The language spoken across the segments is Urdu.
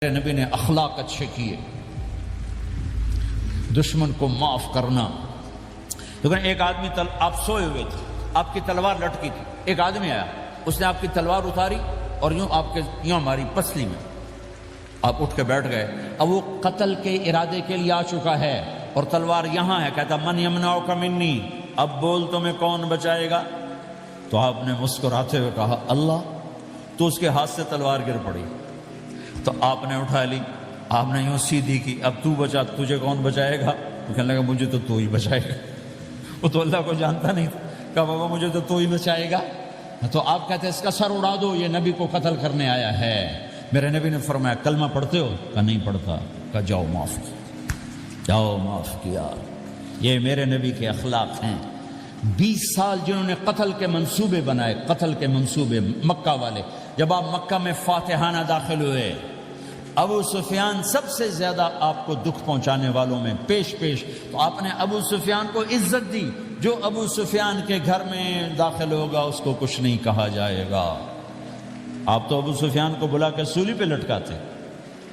نبی نے اخلاق اچھے کیے، دشمن کو معاف کرنا۔ لیکن ایک آدمی آپ سوئے ہوئے تھے، آپ کی تلوار لٹکی تھی، ایک آدمی آیا، اس نے آپ کی تلوار اتاری اور یوں ماری پسلی میں، آپ اٹھ کے بیٹھ گئے۔ اب وہ قتل کے ارادے کے لیے آ چکا ہے اور تلوار یہاں ہے، کہتا من یمنعک منی، اب بول تمہیں کون بچائے گا؟ تو آپ نے مسکراتے ہوئے کہا اللہ، تو اس کے ہاتھ سے تلوار گر پڑی، تو آپ نے اٹھا لی، آپ نے یوں سیدھی کی، اب تو بچا، تجھے کون بچائے گا؟ تو کہنے لگا مجھے تو ہی بچائے گا۔ وہ تو اللہ کو جانتا نہیں تھا، کہا بابا مجھے تو ہی بچائے گا۔ تو آپ کہتے ہیں اس کا سر اڑا دو، یہ نبی کو قتل کرنے آیا ہے۔ میرے نبی نے فرمایا کلمہ پڑھتے ہو؟ کہا نہیں پڑھتا۔ کہا جاؤ معاف کیا، جاؤ معاف کیا۔ یہ میرے نبی کے اخلاق ہیں۔ 20 سال جنہوں نے قتل کے منصوبے بنائے، قتل کے منصوبے، مکہ والے، جب آپ مکہ میں فاتحانہ داخل ہوئے، ابو سفیان سب سے زیادہ آپ کو دکھ پہنچانے والوں میں پیش، تو آپ نے ابو سفیان کو عزت دی۔ جو ابو سفیان کے گھر میں داخل ہوگا اس کو کچھ نہیں کہا جائے گا۔ آپ تو ابو سفیان کو بلا کے سولی پہ لٹکاتے،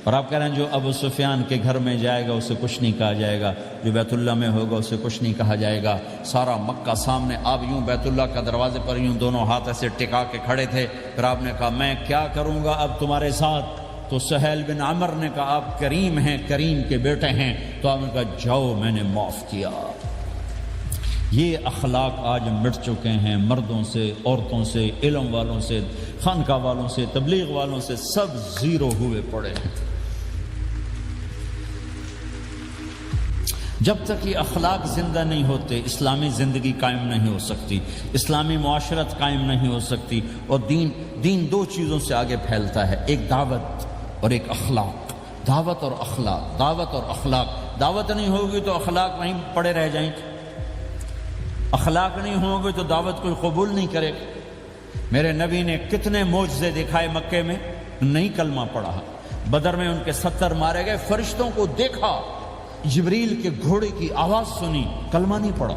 اور آپ کہہ رہے ہیں جو ابو سفیان کے گھر میں جائے گا اسے کچھ نہیں کہا جائے گا، جو بیت اللہ میں ہوگا اسے کچھ نہیں کہا جائے گا۔ سارا مکہ سامنے، آپ یوں بیت اللہ کا دروازے پر یوں دونوں ہاتھ ایسے ٹکا کے کھڑے تھے۔ پھر آپ نے کہا میں کیا کروں گا اب تمہارے ساتھ؟ تو سہیل بن عمر نے کہا آپ کریم ہیں، کریم کے بیٹے ہیں۔ تو آپ نے کہا جاؤ میں نے معاف کیا۔ یہ اخلاق آج مٹ چکے ہیں، مردوں سے، عورتوں سے، علم والوں سے، خانقاہ والوں سے، تبلیغ والوں سے، سب زیرو ہوئے پڑے ہیں۔ جب تک یہ اخلاق زندہ نہیں ہوتے اسلامی زندگی قائم نہیں ہو سکتی، اسلامی معاشرت قائم نہیں ہو سکتی۔ اور دین دو چیزوں سے آگے پھیلتا ہے، ایک دعوت اور ایک اخلاق۔ دعوت اور اخلاق، دعوت اور اخلاق۔ دعوت نہیں ہوگی تو اخلاق وہیں پڑے رہ جائیں گے، اخلاق نہیں ہوگی تو دعوت کوئی قبول نہیں کرے گا۔ میرے نبی نے کتنے معجزے دکھائے مکے میں، نہیں کلمہ پڑھا۔ بدر میں ان کے 70 مارے گئے، فرشتوں کو دیکھا، جبریل کے گھوڑے کی آواز سنی، کلمہ نہیں پڑھا۔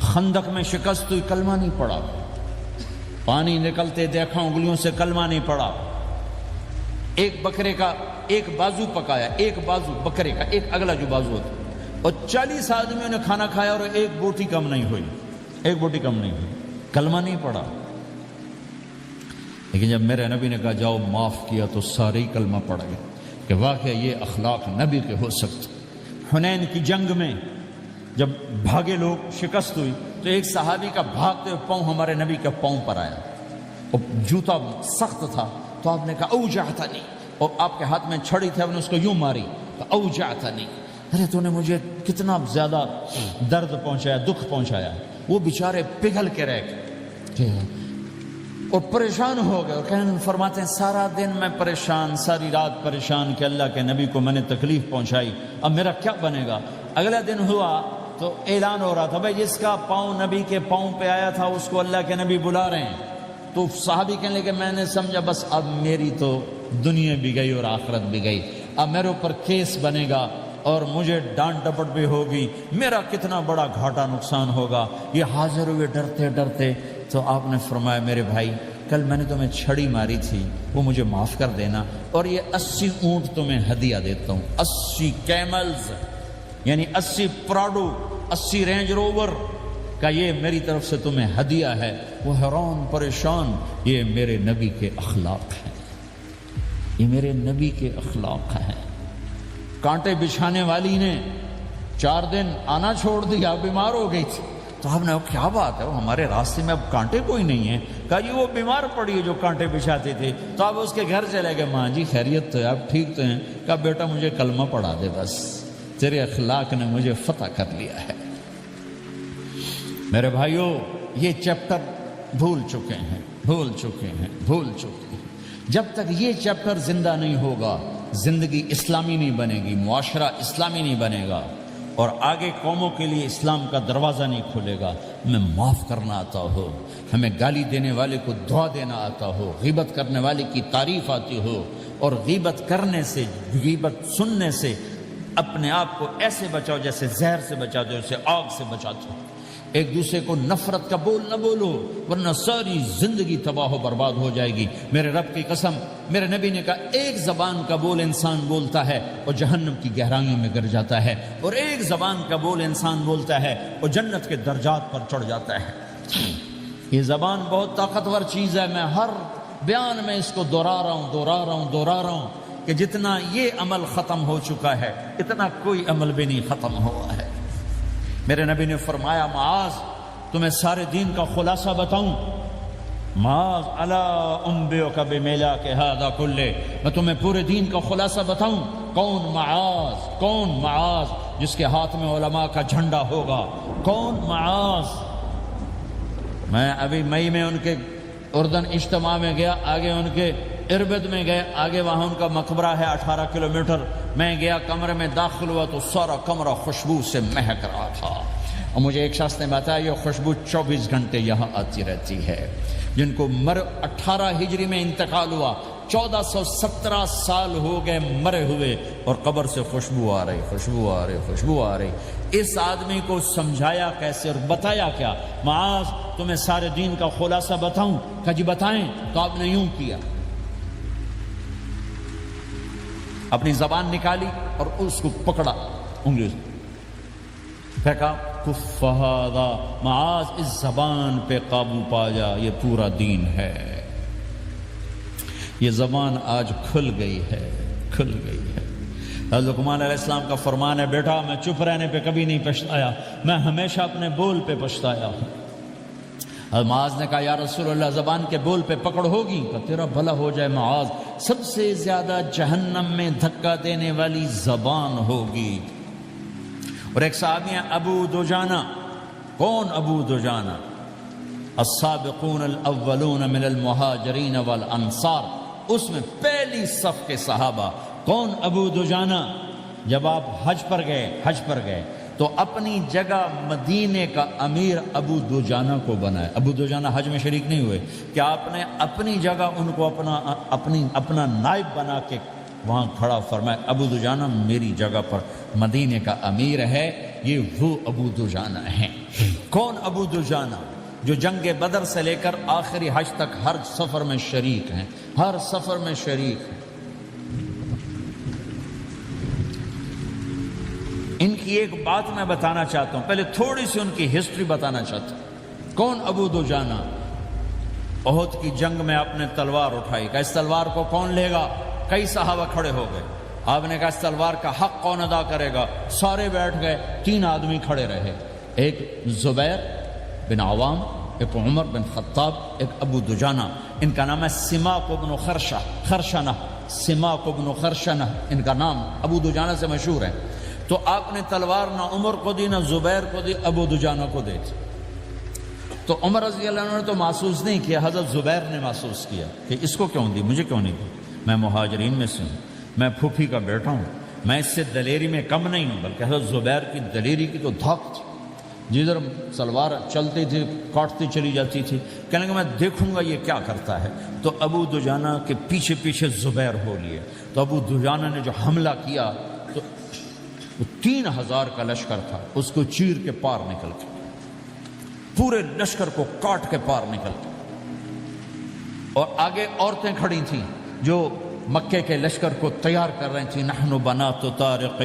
خندق میں شکست ہوئی، کلمہ نہیں پڑھا۔ پانی نکلتے دیکھا انگلیوں سے، کلمہ نہیں پڑھا۔ ایک بکرے کا ایک بازو پکایا، ایک بازو بکرے کا، ایک اگلا جو بازو ہوتا، اور 40 آدمیوں نے کھانا کھایا اور ایک بوٹی کم نہیں ہوئی، ایک بوٹی کم نہیں ہوئی، کلمہ نہیں پڑھا۔ لیکن جب میرے نبی نے کہا جاؤ معاف کیا تو سارے ہی کلمہ پڑھ گئے کہ واقعہ یہ اخلاق نبی کے ہو سکتے۔ حنین کی جنگ میں جب بھاگے لوگ، شکست ہوئی، تو ایک صحابی کا بھاگتے ہوئے پاؤں ہمارے نبی کے پاؤں پر آیا، اور جوتا سخت تھا، تو آپ نے کہا اوجعتنی، اور آپ کے ہاتھ میں چھڑی تھی، آپ نے اس کو یوں ماری تو اوجعتنی، ارے تو نے مجھے کتنا زیادہ درد پہنچایا، دکھ پہنچایا۔ وہ بیچارے پگھل کے رہ گئے اور پریشان ہو گئے، اور فرماتے ہیں سارا دن میں پریشان، ساری رات پریشان کہ اللہ کے نبی کو میں نے تکلیف پہنچائی، اب میرا کیا بنے گا؟ اگلا دن ہوا تو اعلان ہو رہا تھا بھائی جس کا پاؤں نبی کے پاؤں پہ آیا تھا اس کو اللہ کے نبی بلا رہے ہیں۔ تو صحابی کہنے لگے میں نے سمجھا بس اب میری تو دنیا بھی گئی اور آخرت بھی گئی، اب میرے اوپر کیس بنے گا اور مجھے ڈانٹ ڈپٹ بھی ہوگی، میرا کتنا بڑا گھاٹا نقصان ہوگا۔ یہ حاضر ہوئے ڈرتے ڈرتے، تو آپ نے فرمایا میرے بھائی کل میں نے تمہیں چھڑی ماری تھی، وہ مجھے معاف کر دینا، اور یہ 80 اونٹ تمہیں ہدیہ دیتا ہوں، 80 کیملز یعنی 80 پراڈو، 80 رینج روور کا یہ میری طرف سے تمہیں ہدیہ ہے۔ وہ حیران پریشان، یہ میرے نبی کے اخلاق ہیں، یہ میرے نبی کے اخلاق ہیں۔ کانٹے بچھانے والی نے 4 دن آنا چھوڑ دیا، بیمار ہو گئی تھی، تو آپ نے کیا بات ہے، وہ ہمارے راستے میں اب کانٹے کوئی نہیں ہیں؟ کہا جی وہ بیمار پڑی ہے جو کانٹے بچھاتی تھی۔ تو آپ اس کے گھر چلے گئے، ماں جی خیریت تو ہے، آپ ٹھیک تو ہیں؟ کہا بیٹا مجھے کلمہ پڑھا دے، بس تیرے اخلاق نے مجھے فتح کر لیا ہے۔ میرے بھائیوں یہ چیپٹر بھول چکے ہیں، بھول چکے ہیں، بھول چکے ہیں۔ جب تک یہ چیپٹر زندہ نہیں ہوگا زندگی اسلامی نہیں بنے گی، معاشرہ اسلامی نہیں بنے گا، اور آگے قوموں کے لیے اسلام کا دروازہ نہیں کھلے گا۔ ہمیں معاف کرنا آتا ہو، ہمیں گالی دینے والے کو دعا دینا آتا ہو، غیبت کرنے والے کی تعریف آتی ہو، اور غیبت کرنے سے، غیبت سننے سے اپنے آپ کو ایسے بچاؤ جیسے زہر سے بچاتے ہو، اسے آگ سے بچاتے ہو۔ ایک دوسرے کو نفرت کا بول نہ بولو ورنہ ساری زندگی تباہ و برباد ہو جائے گی۔ میرے رب کی قسم، میرے نبی نے کہا ایک زبان کا بول انسان بولتا ہے اور جہنم کی گہرائیوں میں گر جاتا ہے، اور ایک زبان کا بول انسان بولتا ہے اور جنت کے درجات پر چڑھ جاتا ہے۔ یہ زبان بہت طاقتور چیز ہے، میں ہر بیان میں اس کو دہرا رہا ہوں کہ جتنا یہ عمل ختم ہو چکا ہے اتنا کوئی عمل بھی نہیں ختم ہوا ہے۔ میرے نبی نے فرمایا معاذ تمہیں سارے دین کا خلاصہ بتاؤں؟ معاذ الا انبئک بملاک ھذا کلہ، میں تمہیں پورے دین کا خلاصہ بتاؤں؟ کون معاذ جس کے ہاتھ میں علماء کا جھنڈا ہوگا؟ کون معاذ؟ میں ابھی مئی میں ان کے اردن اجتماع میں گیا، آگے ان کے اربد میں گئے، آگے وہاں ان کا مقبرہ ہے 18 کلومیٹر۔ میں گیا کمرے میں داخل ہوا تو سارا کمرہ خوشبو سے مہک رہا تھا، اور مجھے ایک شخص نے بتایا یہ خوشبو 24 گھنٹے یہاں آتی رہتی ہے۔ جن کو 18 ہجری میں انتقال ہوا، 1417 سال ہو گئے مرے ہوئے، اور قبر سے خوشبو آ رہی۔ اس آدمی کو سمجھایا کیسے اور بتایا کیا؟ معاذ تمہیں سارے دین کا خلاصہ بتاؤں؟ کہ جی بتائیں۔ تو آپ نے یوں کیا، اپنی زبان نکالی اور اس کو پکڑا انگلی سے، پھینکا، کف ھذا، معاذ اس زبان پہ قابو پا جا، یہ پورا دین ہے۔ یہ زبان آج کھل گئی ہے۔ حضرت لقمان علیہ السلام کا فرمان ہے، بیٹا میں چپ رہنے پہ کبھی نہیں پچھتایا، میں ہمیشہ اپنے بول پہ پچھتایا ہوں۔ معاذ نے کہا یا رسول اللہ زبان کے بول پہ پکڑ ہوگی؟ کہ تیرا بھلا ہو جائے معاذ، سب سے زیادہ جہنم میں دھکا دینے والی زبان ہوگی۔ اور ایک صحابی ہیں ابو دجانہ۔ کون ابو دجانہ؟ السابقون الاولون من المہاجرین والانصار، اس میں پہلی صف کے صحابہ۔ کون ابو دجانہ؟ جب آپ حج پر گئے تو اپنی جگہ مدینے کا امیر ابو دجانہ کو بنایا۔ ابو دجانہ حج میں شریک نہیں ہوئے کہ آپ نے اپنی جگہ ان کو اپنا نائب بنا کے وہاں کھڑا فرمایا، ابو دجانہ میری جگہ پر مدینے کا امیر ہے، یہ وہ ابو دجانہ ہیں۔ کون ابو دجانہ؟ جو جنگ بدر سے لے کر آخری حج تک ہر سفر میں شریک ہیں، ان کی ایک بات میں بتانا چاہتا ہوں، پہلے تھوڑی سی ان کی ہسٹری بتانا چاہتا ہوں۔ کون ابو دجانہ؟ احد کی جنگ میں آپ نے تلوار اٹھائی، کہ اس تلوار کو کون لے گا؟ کئی صحابہ کھڑے ہو گئے۔ آپ نے کہا اس تلوار کا حق کون ادا کرے گا؟ سارے بیٹھ گئے، 3 آدمی کھڑے رہے، ایک زبیر بن عوام، ایک عمر بن خطاب، ایک ابو دجانہ۔ ان کا نام ہے سماک بن خرشنہ، ان کا نام ابو دجانہ سے مشہور ہے۔ تو آپ نے تلوار نہ عمر کو دی، نہ زبیر کو دی، ابو دجانہ کو دی۔ تو عمر رضی اللہ عنہ نے تو محسوس نہیں کیا، حضرت زبیر نے محسوس کیا کہ اس کو کیوں دی، مجھے کیوں نہیں دی؟ میں مہاجرین میں سے ہوں، میں پھوپھی کا بیٹا ہوں، میں اس سے دلیری میں کم نہیں ہوں۔ بلکہ حضرت زبیر کی دلیری کی تو دھاک تھی، جدھر سلوار چلتی تھی کاٹتی چلی جاتی تھی، کہنے کہ میں دیکھوں گا یہ کیا کرتا ہے۔ تو ابو دجانہ کے پیچھے پیچھے زبیر ہو لیے۔ تو ابو دجانہ نے جو حملہ کیا تو 3000 کا لشکر تھا، اس کو چیر کے پار نکل کے، پورے لشکر کو کاٹ کے پار نکل کے، اور آگے عورتیں کھڑی تھیں جو مکے کے لشکر کو تیار کر رہی تھیں۔ نحن بنات طارق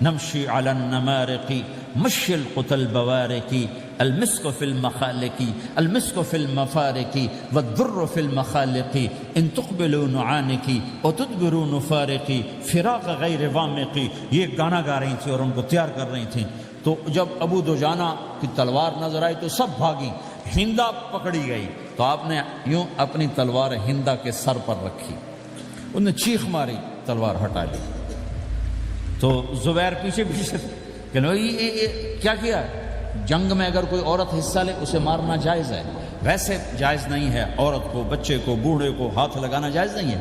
نمشی علی النمارق مشی القتل بوارق المسک فی المخالق المسک فی المفارق والذر فی المخالق ان تقبلوا نعانقی وتدبروا نفارقی فراق غیر وامقی۔ یہ گانا گا رہی تھیں اور ان کو تیار کر رہی تھیں۔ تو جب ابو دجانہ کی تلوار نظر آئی تو سب بھاگی، ہندا پکڑی گئی۔ تو آپ نے یوں اپنی تلوار ہندا کے سر پر رکھی، انہوں نے چیخ ماری، تلوار ہٹا لی۔ تو زبیر پیچھے پیچھے کہ کیا کیا ہے؟ جنگ میں اگر کوئی عورت حصہ لے اسے مارنا جائز ہے، ویسے جائز نہیں ہے، عورت کو، بچے کو، بوڑھے کو ہاتھ لگانا جائز نہیں ہے۔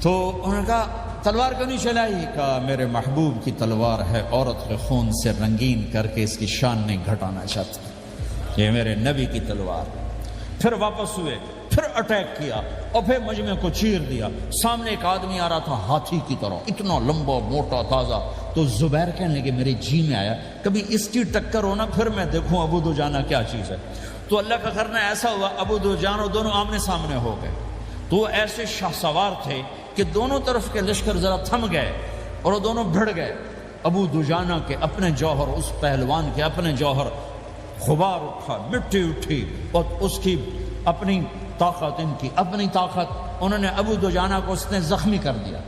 تو انہوں نے کہا تلوار کیوں نہیں چلائی؟ کہا میرے محبوب کی تلوار ہے، عورت کے خون سے رنگین کر کے اس کی شان نہیں گھٹانا چاہتا، یہ میرے نبی کی تلوار۔ پھر واپس ہوئے، پھر پھر اٹیک کیا اور پھر مجمع کو چیر دیا. سامنے ایک آدمی آ رہا تھا ہاتھی کی طرح، اتنا لمبا موٹا تازہ. تو زبیر کہنے لگے میرے جی میں آیا کبھی اس کی ٹکر ہونا پھر میں دیکھوں ابو دجانہ کیا چیز ہے. تو اللہ کا کرنا ایسا ہوا ابو دجانہ دونوں آمنے سامنے ہو گئے. تو وہ ایسے شاہ سوار تھے کہ دونوں طرف کے لشکر ذرا تھم گئے اور وہ دونوں بھڑ گئے. ابو دجانہ کے اپنے جوہر، اس پہلوان کے اپنے جوہر، غبار اٹھا، مٹی اٹھی، اور اس کی اپنی طاقت، ان کی اپنی طاقت. انہوں نے ابو دجانہ کو اس نے زخمی کر دیا.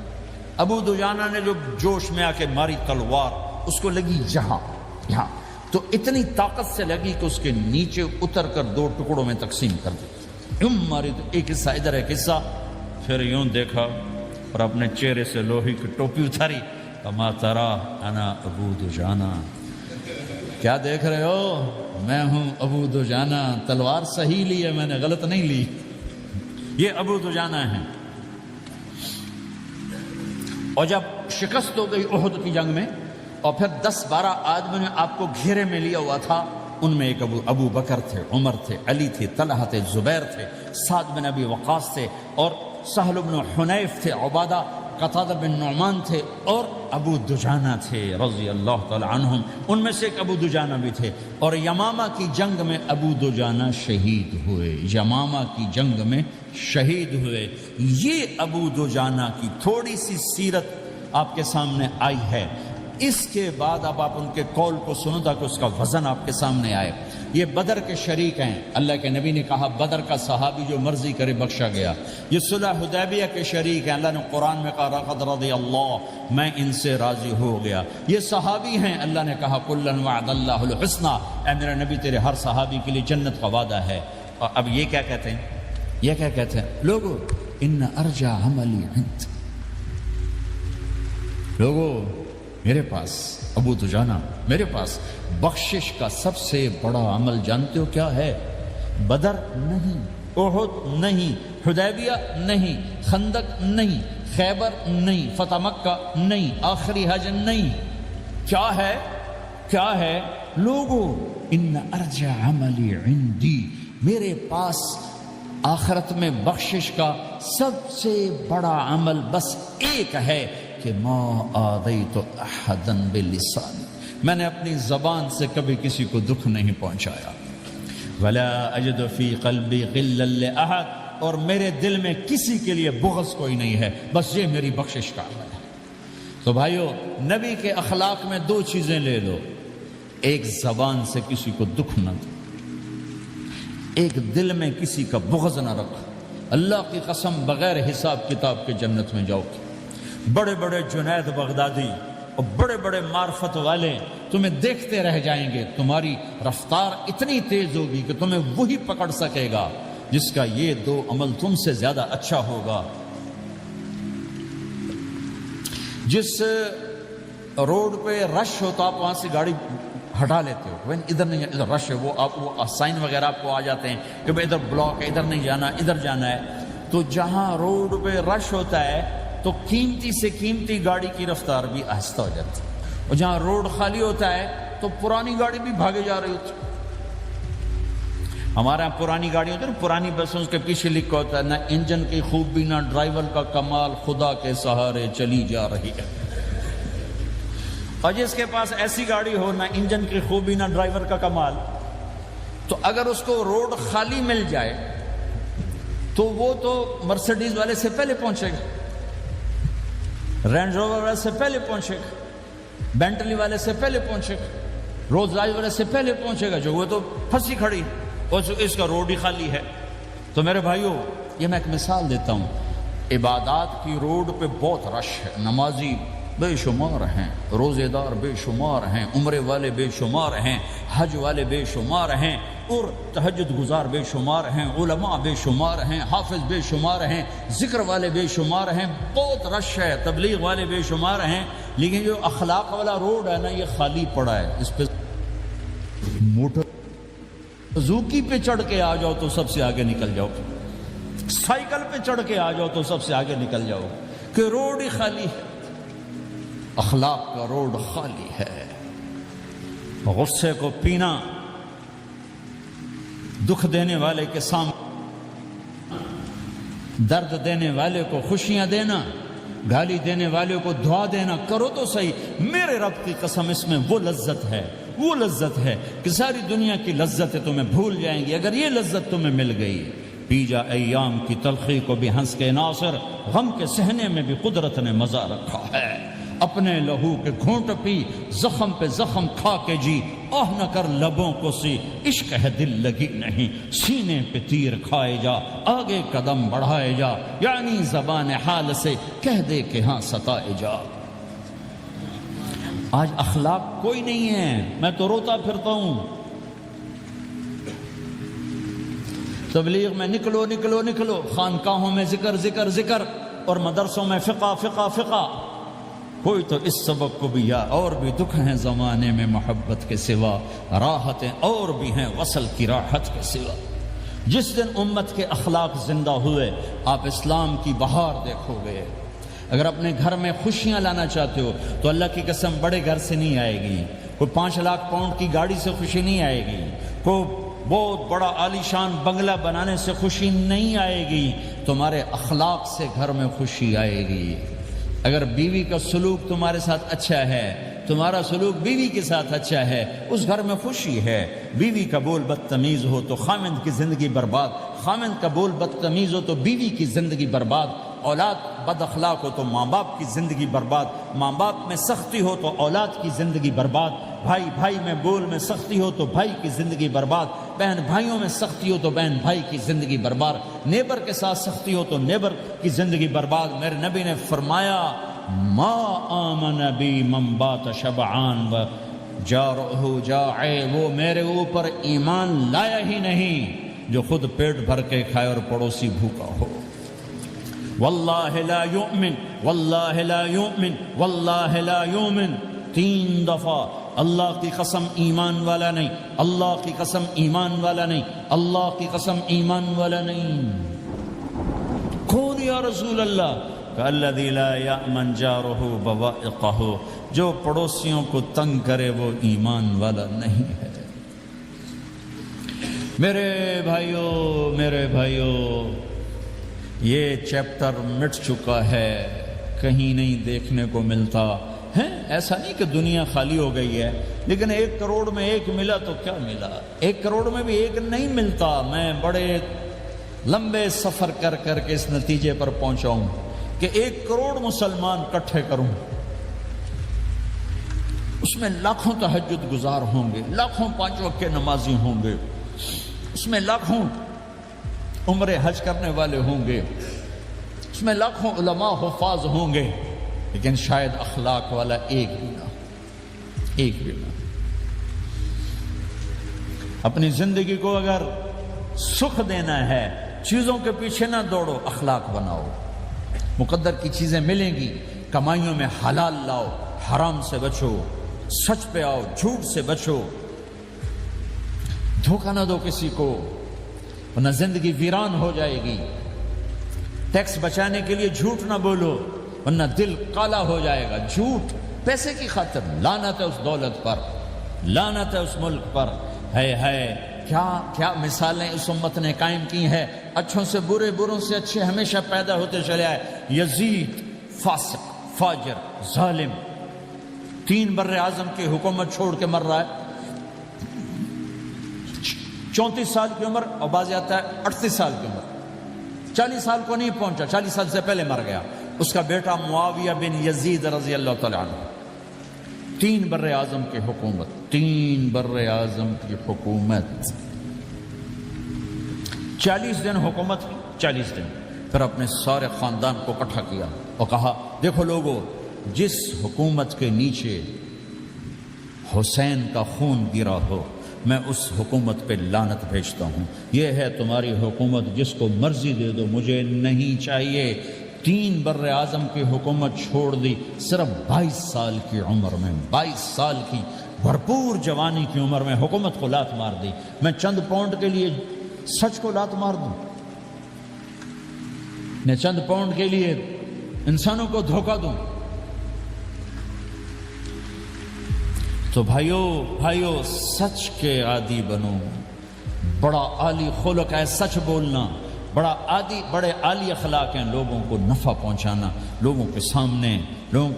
ابو دجانہ نے جو جوش میں آ کے ماری تلوار، اس کو لگی یہاں، تو اتنی طاقت سے لگی کہ اس کے نیچے اتر کر 2 ٹکڑوں میں تقسیم کر دی. یوں ماری تو ایک حصہ ادھر ایک حصہ. پھر یوں دیکھا اور اپنے چہرے سے لوہی کی ٹوپی اتاری. اما ترا انا ابو دجانہ، کیا دیکھ رہے ہو؟ میں ہوں ابو دجانہ. تلوار صحیح لی ہے میں نے، غلط نہیں لی. یہ ابو دجانہ ہیں. اور جب شکست ہو گئی احد کی جنگ میں اور پھر 10-12 آدمیوں نے آپ کو گھیرے میں لیا ہوا تھا، ان میں ایک ابو بکر تھے، عمر تھے، علی تھے، طلحہ تھے، زبیر تھے، سعد بن ابی وقاص تھے، اور سہل بن حنیف تھے، عبادہ قتادہ بن نعمان تھے، اور ابو دجانہ تھے رضی اللہ تعالی عنہم. ان میں سے ایک ابو دجانہ بھی تھے. اور یمامہ کی جنگ میں ابو دجانہ شہید ہوئے. یمامہ کی جنگ میں شہید ہوئے. یہ ابو دجانہ کی تھوڑی سی سیرت آپ کے سامنے آئی ہے. اس کے بعد اب آپ ان کے قول کو سنو تاکہ اس کا وزن آپ کے سامنے آئے. یہ بدر کے شریک ہیں. اللہ کے نبی نے کہا بدر کا صحابی جو مرضی کرے بخشا گیا. یہ صلح حدیبیہ کے شریک ہیں. اللہ نے قرآن میں کہا لقد رضی اللہ، میں ان سے راضی ہو گیا. یہ صحابی ہیں. اللہ نے کہا کلا وعد اللہ الحسنى، اے میرے نبی تیرے ہر صحابی کے لیے جنت کا وعدہ ہے. اور اب یہ کیا کہتے ہیں؟ یہ کیا کہتے ہیں لوگو؟ ان ارجع عملی عند، لوگو میرے پاس ابو دجانہ، میرے پاس بخشش کا سب سے بڑا عمل جانتے ہو کیا ہے؟ بدر نہیں، احد نہیں، حدیبیہ نہیں، خندق نہیں، خیبر نہیں، فتح مکہ نہیں، آخری حج نہیں. کیا ہے؟ کیا ہے لوگو؟ ان ارجع عملی عندی، میرے پاس آخرت میں بخشش کا سب سے بڑا عمل بس ایک ہے کہ ما آذیت احدا بلسانی، میں نے اپنی زبان سے کبھی کسی کو دکھ نہیں پہنچایا. ولا اجد فی قلبی غلا لاحد، اور میرے دل میں کسی کے لیے بغض کوئی نہیں ہے، بس یہ میری بخشش کا عمل ہے. تو بھائیو، نبی کے اخلاق میں 2 چیزیں لے لو. ایک زبان سے کسی کو دکھ نہ دو، ایک دل میں کسی کا بغض نہ رکھو. اللہ کی قسم بغیر حساب کتاب کے جنت میں جاؤ گے. بڑے بڑے جنید بغدادی اور بڑے بڑے معرفت والے تمہیں دیکھتے رہ جائیں گے. تمہاری رفتار اتنی تیز ہوگی کہ تمہیں وہی پکڑ سکے گا جس کا یہ 2 عمل تم سے زیادہ اچھا ہوگا. جس روڈ پہ رش ہوتا آپ وہاں سے گاڑی ہٹا لیتے ہو، ادھر نہیں، ادھر رش ہے، وہ سائن وغیرہ آپ کو آ جاتے ہیں کہ بھائی ادھر بلاک ہے، ادھر نہیں جانا، ادھر جانا ہے. تو جہاں روڈ پہ رش ہوتا ہے تو قیمتی سے قیمتی گاڑی کی رفتار بھی آہستہ ہو جاتی ہے، اور جہاں روڈ خالی ہوتا ہے تو پرانی گاڑی بھی بھاگے جا رہی ہوتی. ہمارے یہاں پرانی گاڑی ہوتی ہے نا، پرانی بسوں کے پیچھے لکھا ہوتا ہے نہ انجن کی خوبی نہ ڈرائیور کا کمال، خدا کے سہارے چلی جا رہی ہے. اور جس کے پاس ایسی گاڑی ہو، نہ انجن کی خوبی نہ ڈرائیور کا کمال، تو اگر اس کو روڈ خالی مل جائے تو وہ تو مرسیڈیز والے سے پہلے پہنچے گا، رینج روور والے سے پہلے پہنچے گا، بینٹلی والے سے پہلے پہنچے گا، رولز رائس والے سے پہلے پہنچے گا، جو وہ تو پھنسی کھڑی اور اس کا روڈ ہی خالی ہے. تو میرے بھائیوں، یہ میں ایک مثال دیتا ہوں. عبادات کی روڈ پہ بہت رش ہے. نمازی بے شمار ہیں، روزے دار بے شمار ہیں، عمرے والے بے شمار ہیں، حج والے بے شمار ہیں، اور تہجد گزار بے شمار ہیں، علماء بے شمار ہیں، حافظ بے شمار ہیں، ذکر والے بے شمار ہیں، بہت رش ہے، تبلیغ والے بے شمار ہیں. لیکن جو اخلاق والا روڈ ہے نا، یہ خالی پڑا ہے. اس پہ موٹر زوکی پہ چڑھ کے آ جاؤ تو سب سے آگے نکل جاؤ، سائیکل پہ چڑھ کے آ جاؤ تو سب سے آگے نکل جاؤ، کہ روڈ ہی خالی ہے. اخلاق کا روڈ خالی ہے. غصے کو پینا، دکھ دینے والے کے سامنے درد دینے والے کو خوشیاں دینا، گالی دینے والے کو دعا دینا، کرو تو صحیح۔ میرے رب کی قسم اس میں وہ لذت ہے کہ ساری دنیا کی لذتیں تمہیں بھول جائیں گی اگر یہ لذت تمہیں مل گئی۔ پی جا ایام کی تلخی کو بھی ہنس کے ناصر، غم کے سہنے میں بھی قدرت نے مزہ رکھا ہے۔ اپنے لہو کے گھونٹ پی، زخم پہ زخم کھا کے جی، آہ نہ کر لبوں کو سی، عشق ہے دل لگی نہیں، سینے پہ تیر کھائے جا، آگے قدم بڑھائے جا، یعنی زبان حال سے کہہ دے کہ ہاں ستائے جا۔ آج اخلاق کوئی نہیں ہے، میں تو روتا پھرتا ہوں۔ تبلیغ میں نکلو نکلو نکلو، خانقاہوں میں ذکر اور مدرسوں میں فقہ، کوئی تو اس سبق کو بھی، یا اور بھی دکھ ہیں زمانے میں محبت کے سوا، راحتیں اور بھی ہیں وصل کی راحت کے سوا۔ جس دن امت کے اخلاق زندہ ہوئے آپ اسلام کی بہار دیکھو گے۔ اگر اپنے گھر میں خوشیاں لانا چاہتے ہو تو اللہ کی قسم بڑے گھر سے نہیں آئے گی، کوئی 5 لاکھ پاؤنڈ کی گاڑی سے خوشی نہیں آئے گی، کوئی بہت بڑا عالی شان بنگلہ بنانے سے خوشی نہیں آئے گی، تمہارے اخلاق سے گھر میں خوشی آئے گی۔ اگر بیوی کا سلوک تمہارے ساتھ اچھا ہے، تمہارا سلوک بیوی کے ساتھ اچھا ہے، اس گھر میں خوشی ہے۔ بیوی کا بول بدتمیز ہو تو خامند کی زندگی برباد، خامند کا بول بدتمیز ہو تو بیوی کی زندگی برباد، اولاد بد اخلاق ہو تو ماں باپ کی زندگی برباد، ماں باپ میں سختی ہو تو اولاد کی زندگی برباد، بھائی میں بول میں سختی ہو تو بھائی کی زندگی برباد، بہن بھائیوں میں سختی ہو تو بہن بھائی کی زندگی برباد، نیبر کے ساتھ سختی ہو تو نیبر کی زندگی برباد۔ میرے نبی نے فرمایا ما آمن بی من بات شبعان و جارہ جائع، وہ میرے اوپر ایمان لایا ہی نہیں جو خود پیٹ بھر کے کھائے اور پڑوسی بھوکا ہو۔ واللہ لا یؤمن، واللہ لا یؤمن، واللہ لا یؤمن، 3 دفعہ اللہ کی قسم ایمان والا نہیں، اللہ کی قسم ایمان والا نہیں، اللہ کی قسم ایمان والا نہیں۔ کون یا رسول اللہ؟ الذی لا یأمن جارہ بوائقہ، جو پڑوسیوں کو تنگ کرے وہ ایمان والا نہیں ہے۔ میرے بھائیو یہ چیپٹر مٹ چکا ہے، کہیں نہیں دیکھنے کو ملتا ہے۔ ایسا نہیں کہ دنیا خالی ہو گئی ہے، لیکن 1 کروڑ میں 1 ملا تو کیا ملا، 1 کروڑ میں بھی 1 نہیں ملتا۔ میں بڑے لمبے سفر کر کے اس نتیجے پر پہنچا ہوں کہ 1 کروڑ مسلمان کٹھے کروں، اس میں لاکھوں تہجد گزار ہوں گے، لاکھوں 5 وقت کے نمازی ہوں گے، اس میں لاکھوں عمر حج کرنے والے ہوں گے، اس میں لاکھوں علماء حفاظ ہوں گے، لیکن شاید اخلاق والا ایک بھی نہ۔ اپنی زندگی کو اگر سکھ دینا ہے، چیزوں کے پیچھے نہ دوڑو، اخلاق بناؤ۔ مقدر کی چیزیں ملیں گی، کمائیوں میں حلال لاؤ، حرام سے بچو، سچ پہ آؤ، جھوٹ سے بچو، دھوکہ نہ دو کسی کو، ورنہ زندگی ویران ہو جائے گی۔ ٹیکس بچانے کے لیے جھوٹ نہ بولو، ورنہ دل کالا ہو جائے گا۔ جھوٹ پیسے کی خاطر، لعنت ہے اس دولت پر، لعنت ہے اس ملک پر۔ ہے کیا مثالیں اس امت نے قائم کی ہیں۔ اچھوں سے برے، بروں سے اچھے ہمیشہ پیدا ہوتے چلے آئے۔ یزید فاسق، فاجر، ظالم، 3 بر اعظم کی حکومت چھوڑ کے مر رہا ہے، 34 سال کی عمر، اور بعض آتا ہے 38 سال کی عمر، 40 سال کو نہیں پہنچا، 40 سال سے پہلے مر گیا۔ اس کا بیٹا معاویہ بن یزید رضی اللہ تعالیٰ عنہ، 3 بر اعظم کی حکومت، 3 بر اعظم کی حکومت، 40 دن حکومت کی، 40 دن، پھر اپنے سارے خاندان کو اکٹھا کیا اور کہا دیکھو لوگو، جس حکومت کے نیچے حسین کا خون گرا ہو میں اس حکومت پہ لعنت بھیجتا ہوں۔ یہ ہے تمہاری حکومت، جس کو مرضی دے دو، مجھے نہیں چاہیے۔ 3 بر اعظم کی حکومت چھوڑ دی صرف 22 سال کی عمر میں، 22 سال کی بھرپور جوانی کی عمر میں حکومت کو لات مار دی۔ میں چند پاؤنڈ کے لیے سچ کو لات مار دوں، میں چند پاؤنڈ کے لیے انسانوں کو دھوکہ دوں؟ تو بھائیو سچ کے عادی بنو۔ بڑا عالی خلق ہے سچ بولنا، بڑا بڑے عالی اخلاق ہیں لوگوں کو نفع پہنچانا، لوگوں کے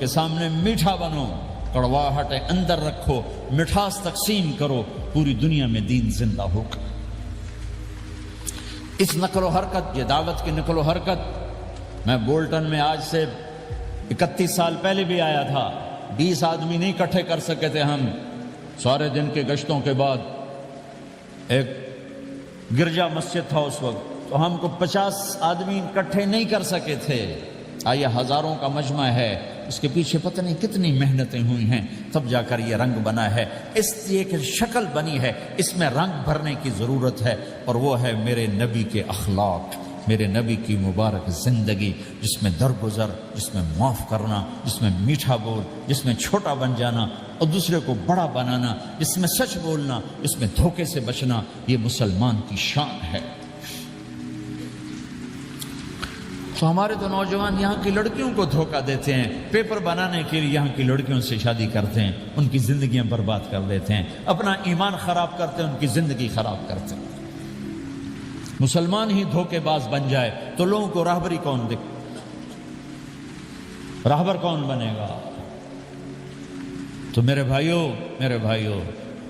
سامنے میٹھا بنو، کڑواہٹ اندر رکھو، مٹھاس تقسیم کرو، پوری دنیا میں دین زندہ ہوگا۔ اس نقل و حرکت، یہ دعوت کی نقل و حرکت، میں بولٹن میں آج سے 31 سال پہلے بھی آیا تھا، 20 آدمی نہیں اکٹھے کر سکے تھے ہم، سارے دن کے گشتوں کے بعد۔ ایک گرجا مسجد تھا اس وقت، تو ہم کو 50 آدمی اکٹھے نہیں کر سکے تھے۔ آئیے ہزاروں کا مجمع ہے، اس کے پیچھے پتہ نہیں کتنی محنتیں ہوئی ہیں، تب جا کر یہ رنگ بنا ہے، اس لیے کہ شکل بنی ہے، اس میں رنگ بھرنے کی ضرورت ہے، اور وہ ہے میرے نبی کے اخلاق، میرے نبی کی مبارک زندگی، جس میں درگزر، جس میں معاف کرنا، جس میں میٹھا بول، جس میں چھوٹا بن جانا اور دوسرے کو بڑا بنانا، جس میں سچ بولنا، جس میں دھوکے سے بچنا، یہ مسلمان کی شان ہے۔ تو ہمارے تو نوجوان یہاں کی لڑکیوں کو دھوکہ دیتے ہیں، پیپر بنانے کے لیے یہاں کی لڑکیوں سے شادی کرتے ہیں، ان کی زندگیاں برباد کر دیتے ہیں، اپنا ایمان خراب کرتے ہیں، ان کی زندگی خراب کرتے ہیں۔ مسلمان ہی دھوکے باز بن جائے تو لوگوں کو راہبری کون دے، راہبر کون بنے گا؟ تو میرے بھائیوں،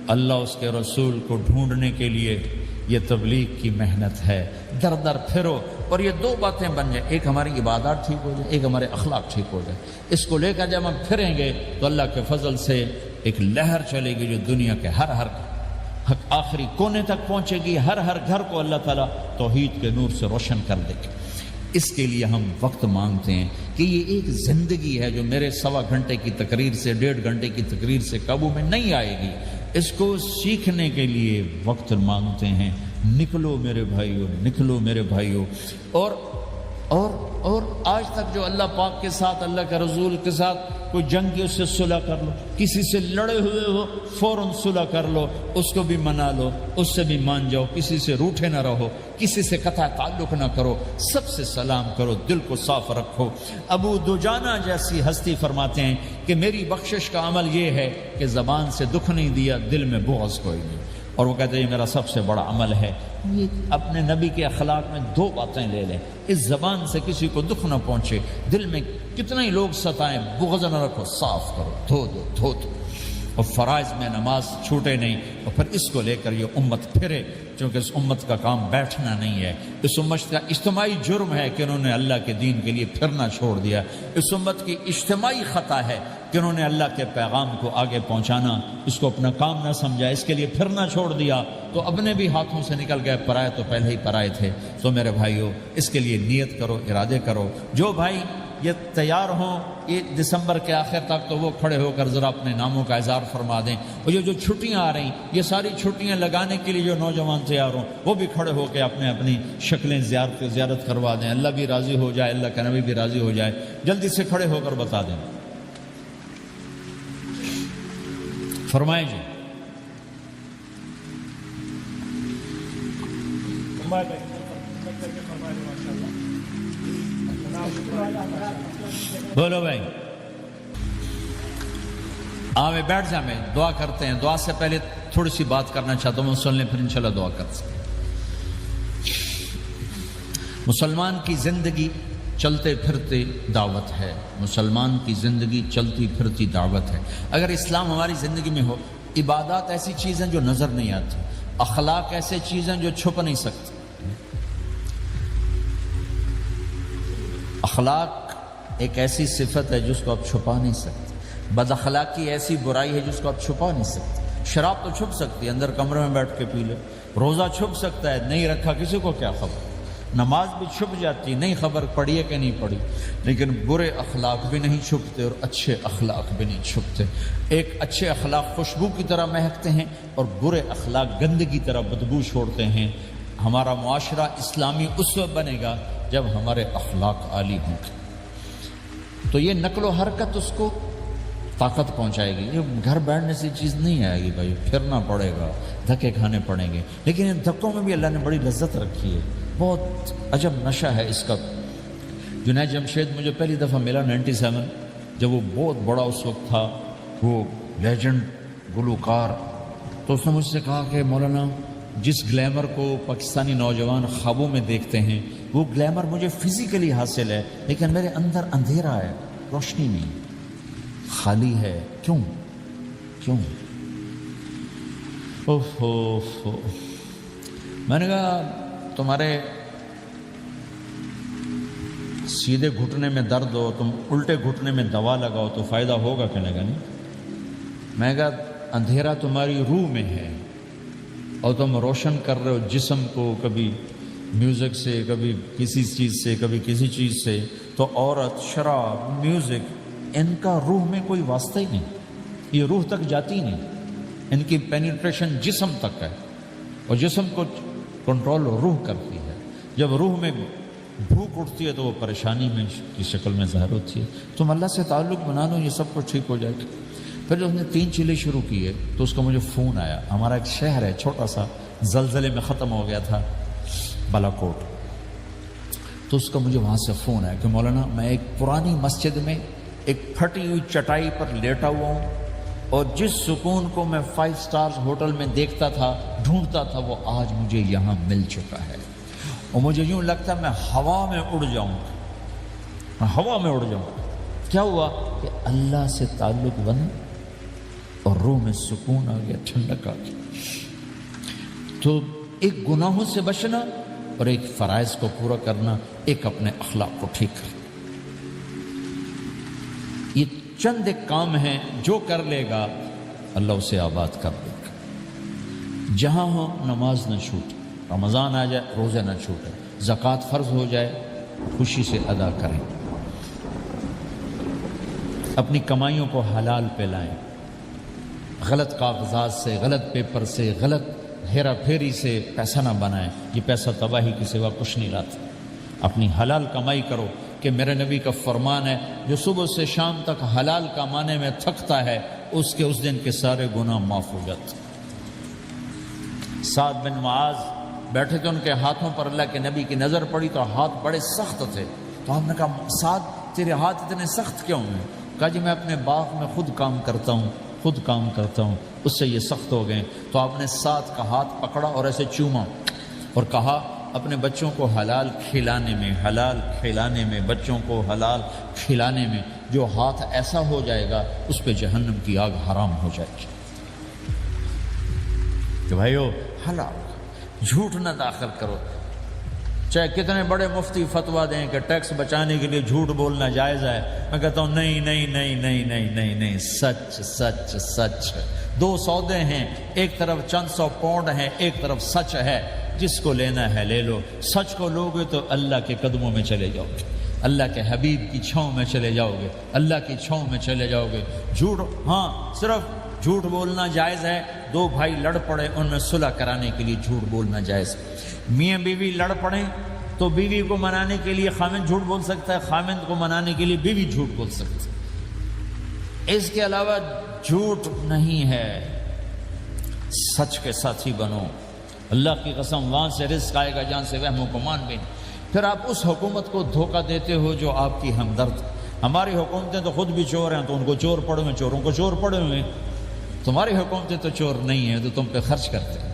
اللہ اس کے رسول کو ڈھونڈنے کے لیے یہ تبلیغ کی محنت ہے، در در پھرو، اور یہ دو باتیں بن جائیں، ایک ہماری عبادات ٹھیک ہو جائے، ایک ہمارے اخلاق ٹھیک ہو جائے۔ اس کو لے کر جب ہم پھریں گے تو اللہ کے فضل سے ایک لہر چلے گی جو دنیا کے ہر آخری کونے تک پہنچے گی، ہر گھر کو اللہ تعالیٰ توحید کے نور سے روشن کر دے گا۔ اس کے لیے ہم وقت مانگتے ہیں کہ یہ ایک زندگی ہے جو میرے 1.25 گھنٹے کی تقریر سے 1.5 گھنٹے کی تقریر سے قابو میں نہیں آئے گی، اس کو سیکھنے کے لیے وقت مانگتے ہیں۔ نکلو میرے بھائیوں، اور آج تک جو اللہ پاک کے ساتھ، اللہ کے رسول کے ساتھ کوئی جنگ کی، اس سے صلح کر لو، کسی سے لڑے ہوئے ہو فوراً صلح کر لو، اس کو بھی منا لو، اس سے بھی مان جاؤ، کسی سے روٹھے نہ رہو، کسی سے قطع تعلق نہ کرو، سب سے سلام کرو، دل کو صاف رکھو۔ ابو دجانہ جیسی ہستی فرماتے ہیں کہ میری بخشش کا عمل یہ ہے کہ زبان سے دکھ نہیں دیا، دل میں بغض کوئی نہیں، اور وہ کہتے ہیں یہ میرا سب سے بڑا عمل ہے۔ یہ اپنے نبی کے اخلاق میں 2 باتیں لے لیں، اس زبان سے کسی کو دکھ نہ پہنچے، دل میں کتنے ہی لوگ ستائیں، بغض نہ رکھو، صاف کرو، دھو دو، اور فرائض میں نماز چھوٹے نہیں، اور پھر اس کو لے کر یہ امت پھرے، چونکہ اس امت کا کام بیٹھنا نہیں ہے، اس امت کا اجتماعی جرم ہے کہ انہوں نے اللہ کے دین کے لیے پھرنا چھوڑ دیا، اس امت کی اجتماعی خطا ہے کہ انہوں نے اللہ کے پیغام کو آگے پہنچانا اس کو اپنا کام نہ سمجھا، اس کے لیے پھرنا چھوڑ دیا تو اپنے بھی ہاتھوں سے نکل گئے، پرائے تو پہلے ہی پرائے تھے۔ تو میرے بھائیوں، اس کے لیے نیت کرو، ارادے کرو۔ جو بھائی یہ تیار ہوں یہ دسمبر کے آخر تک، تو وہ کھڑے ہو کر ذرا اپنے ناموں کا اظہار فرما دیں، اور یہ جو چھٹیاں آ رہی، یہ ساری چھٹیاں لگانے کے لیے جو نوجوان تیار ہوں وہ بھی کھڑے ہو کے اپنی شکلیں زیارت کروا دیں، اللہ بھی راضی ہو جائے، اللہ کا نبی بھی راضی ہو جائے، جلدی سے کھڑے ہو کر بتا دیں۔ فرمائیں جی۔ بولو بھائی، آوے بیٹھ جا، میں دعا کرتے ہیں۔ دعا سے پہلے تھوڑی سی بات کرنا چاہتا ہوں، سن لیں پھر انشاءاللہ دعا کرتے ہیں۔ مسلمان کی زندگی چلتے پھرتے دعوت ہے، مسلمان کی زندگی چلتی پھرتی دعوت ہے۔ اگر اسلام ہماری زندگی میں ہو، عبادات ایسی چیزیں جو نظر نہیں آتی، اخلاق ایسے چیزیں جو چھپ نہیں سکتی۔ اخلاق ایک ایسی صفت ہے جس کو آپ چھپا نہیں سکتے، بد اخلاقی ایسی برائی ہے جس کو آپ چھپا نہیں سکتے۔ شراب تو چھپ سکتی ہے، اندر کمرے میں بیٹھ کے پی لے، روزہ چھپ سکتا ہے، نہیں رکھا کسی کو کیا خبر، نماز بھی چھپ جاتی، نہیں خبر پڑھی ہے کہ نہیں پڑھی، لیکن برے اخلاق بھی نہیں چھپتے اور اچھے اخلاق بھی نہیں چھپتے۔ ایک اچھے اخلاق خوشبو کی طرح مہکتے ہیں اور برے اخلاق گندگی کی طرح بدبو چھوڑتے ہیں۔ ہمارا معاشرہ اسلامی اس وقت بنے گا جب ہمارے اخلاق عالی ہوں گے، تو یہ نقل و حرکت اس کو طاقت پہنچائے گی۔ یہ گھر بیٹھنے سے چیز نہیں آئے گی بھائی، پھرنا پڑے گا، دھکے کھانے پڑیں گے، لیکن ان دھکوں میں بھی اللہ نے بڑی لذت رکھی ہے، بہت عجب نشہ ہے اس کا۔ جنید جمشید مجھے پہلی دفعہ ملا 97، جب وہ بہت بڑا اس وقت تھا، وہ لیجنڈ گلوکار، تو اس نے مجھ سے کہا کہ مولانا جس گلیمر کو پاکستانی نوجوان خوابوں میں دیکھتے ہیں وہ گلیمر مجھے فزیکلی حاصل ہے، لیکن میرے اندر اندھیرا ہے، روشنی نہیں، خالی ہے۔ کیوں؟ میں نے کہا تمہارے سیدھے گھٹنے میں درد ہو، تم الٹے گھٹنے میں دوا لگاؤ تو فائدہ ہوگا کہ نہیں؟ میں نے کہا اندھیرا تمہاری روح میں ہے اور تم روشن کر رہے ہو جسم کو، کبھی میوزک سے، کبھی کسی چیز سے، کبھی کسی چیز سے، تو عورت، شراب، میوزک، ان کا روح میں کوئی واسطہ ہی نہیں، یہ روح تک جاتی نہیں، ان کی پینیٹریشن جسم تک ہے، اور جسم کو کنٹرول روح کرتی ہے۔ جب روح میں بھوک اٹھتی ہے تو وہ پریشانی میں کی شکل میں ظاہر ہوتی ہے۔ تم اللہ سے تعلق بنا لو، یہ سب کچھ ٹھیک ہو جائے گا۔ پھر جب ہم نے 3 چیلے شروع کیے تو اس کا مجھے فون آیا، ہمارا ایک شہر ہے چھوٹا سا، زلزلے میں ختم ہو گیا تھا، بالا کوٹ، تو اس کا مجھے وہاں سے فون آیا کہ مولانا میں ایک پرانی مسجد میں ایک پھٹی ہوئی چٹائی پر لیٹا ہوا ہوں، اور جس سکون کو میں 5 سٹارز ہوٹل میں دیکھتا تھا، ڈھونڈتا تھا، وہ آج مجھے یہاں مل چکا ہے، اور مجھے یوں لگتا ہے میں ہوا میں اڑ جاؤں، کیا ہوا کہ اللہ سے تعلق بنا اور روح میں سکون آ گیا، ٹھنڈک آ گئی۔ تو ایک گناہوں سے بچنا اور ایک فرائض کو پورا کرنا، ایک اپنے اخلاق کو ٹھیک کرنا، یہ چند ایک کام ہیں جو کر لے گا اللہ اسے آباد کر دے گا۔ جہاں ہو نماز نہ چھوٹے، رمضان آ جائے روزے نہ چھوٹے، زکوٰۃ فرض ہو جائے خوشی سے ادا کریں، اپنی کمائیوں کو حلال پہ لائیں، غلط کاغذات سے، غلط پیپر سے، غلط ہیرا پھیری سے پیسہ نہ بنائیں، یہ پیسہ تباہی کی سوا کچھ نہیں لاتا۔ اپنی حلال کمائی کرو، کہ میرے نبی کا فرمان ہے جو صبح سے شام تک حلال کمانے میں تھکتا ہے اس دن کے سارے گناہ معاف ہو جاتے۔ سعد بن معاذ بیٹھے تھے، ان کے ہاتھوں پر اللہ کے نبی کی نظر پڑی تو ہاتھ بڑے سخت تھے، تو ہم نے کہا سعد تیرے ہاتھ اتنے سخت کیوں ہیں؟ کہا جی میں اپنے باغ میں خود کام کرتا ہوں، اس سے یہ سخت ہو گئے۔ تو آپ نے سعد کا ہاتھ پکڑا اور ایسے چوما اور کہا اپنے بچوں کو حلال کھلانے میں بچوں کو حلال کھلانے میں جو ہاتھ ایسا ہو جائے گا اس پہ جہنم کی آگ حرام ہو جائے گی۔ کہ بھائیو حلال، جھوٹ نہ داخل کرو، چاہے کتنے بڑے مفتی فتویٰ دیں کہ ٹیکس بچانے کے لیے جھوٹ بولنا جائز ہے، میں کہتا ہوں نہیں، سچ۔ 2 سودے ہیں، ایک طرف چند 100 پاؤنڈ ہیں، ایک طرف سچ ہے، جس کو لینا ہے لے لو۔ سچ کو لوگے تو اللہ کے قدموں میں چلے جاؤ گے، اللہ کے حبیب کی چھاؤں میں چلے جاؤ گے، اللہ کی چھاؤں میں چلے جاؤ گے۔ جھوٹ، ہاں صرف جھوٹ بولنا جائز ہے، 2 بھائی لڑ پڑے ان میں صلح کرانے کے لیے جھوٹ بولنا جائز ہے۔ میاں بیوی لڑ پڑیں تو بیوی کو منانے کے لیے خامند جھوٹ بول سکتا ہے، خامند کو منانے کے لیے بیوی جھوٹ بول سکتی ہے۔ اس کے علاوہ جھوٹ نہیں ہے، سچ کے ساتھی بنو۔ اللہ کی قسم وہاں سے رزق آئے گا جہاں سے وہم و گمان بھی نہیں۔ پھر آپ اس حکومت کو دھوکہ دیتے ہو جو آپ کی ہمدرد۔ ہماری حکومتیں تو خود بھی چور ہیں تو ان کو چور پڑے ہوئے، چوروں کو چور پڑے ہوئے۔ تمہاری حکومتیں تو چور نہیں ہیں تو تم پہ خرچ کرتے ہیں۔